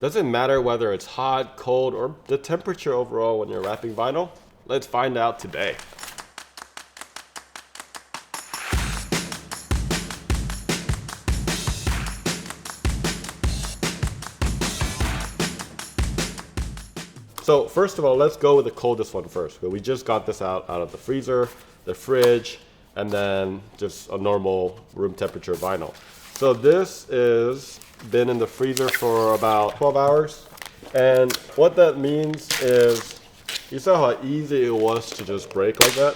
Doesn't matter whether it's hot, cold, or the temperature overall when you're wrapping vinyl. Let's find out today. So first of all, let's go with the coldest one first. We just got this out of the freezer, the fridge, and then just a normal room temperature vinyl. So this is been in the freezer for about 12 hours. And what that means is, you saw how easy it was to just break like that?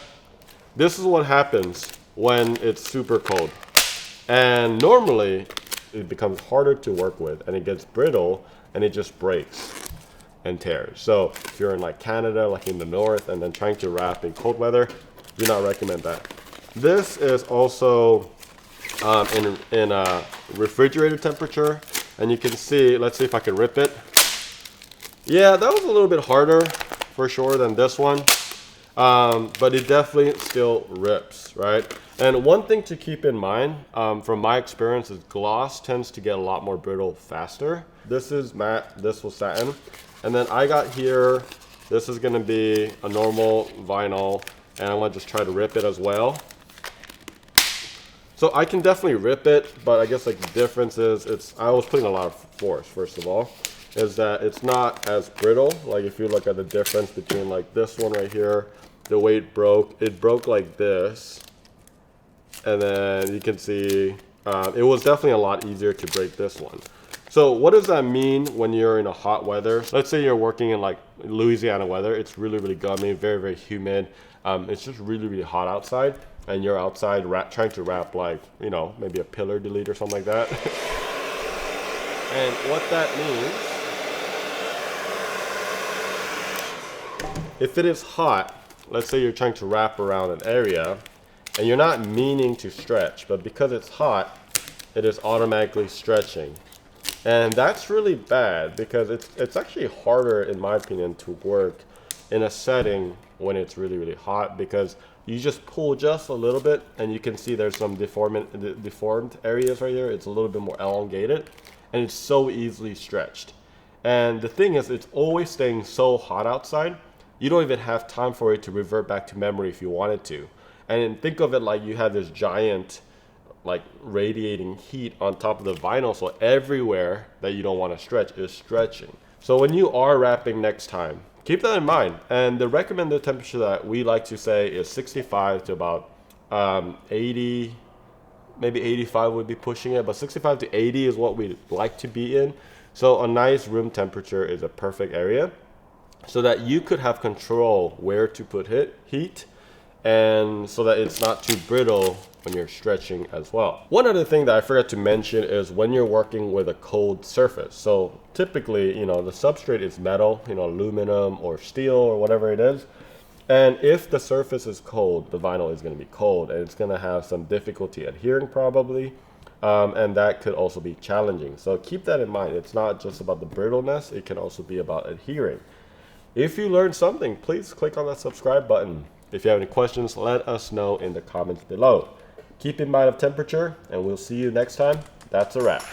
This is what happens when it's super cold. And normally it becomes harder to work with and it gets brittle and it just breaks and tears. So if you're in like Canada, like in the north, and then trying to wrap in cold weather, do not recommend that. This is also in a refrigerator temperature, and you can see, let's see if I can rip it. Yeah, that was a little bit harder for sure than this one, but it definitely still rips, right? And one thing to keep in mind from my experience is gloss tends to get a lot more brittle faster. This is matte, this was satin. And then I got here, this is gonna be a normal vinyl, and I'm gonna just try to rip it as well. So I can definitely rip it, but I guess like the difference is I was putting a lot of force, first of all, is that it's not as brittle. Like if you look at the difference between like this one right here, the way it broke like this. And then you can see it was definitely a lot easier to break this one. So what does that mean when you're in a hot weather? Let's say you're working in like Louisiana weather. It's really, really gummy, very, very humid. It's just really, really hot outside. And you're outside trying to wrap like, you know, maybe a pillar delete or something like that. And what that means, if it is hot, let's say you're trying to wrap around an area and you're not meaning to stretch, but because it's hot, it is automatically stretching. And that's really bad because it's actually harder, in my opinion, to work in a setting when it's really, really hot, because you just pull just a little bit and you can see there's some deformed areas right here. It's a little bit more elongated and it's so easily stretched. And the thing is, it's always staying so hot outside, you don't even have time for it to revert back to memory if you wanted to. And think of it like you have this giant like radiating heat on top of the vinyl, so everywhere that you don't want to stretch is stretching. So when you are wrapping next time, keep that in mind. And the recommended temperature that we like to say is 65 to about 80, maybe 85 would be pushing it, but 65 to 80 is what we like to be in. So a nice room temperature is a perfect area so that you could have control where to put heat, and so that it's not too brittle when you're stretching as well. One other thing that I forgot to mention is when you're working with a cold surface. So typically, you know, the substrate is metal, you know, aluminum or steel or whatever it is. And if the surface is cold, the vinyl is going to be cold and it's going to have some difficulty adhering probably. And that could also be challenging. So keep that in mind. It's not just about the brittleness, it can also be about adhering. If you learned something, please click on that subscribe button. If you have any questions, let us know in the comments below. Keep in mind of temperature, and we'll see you next time. That's a wrap.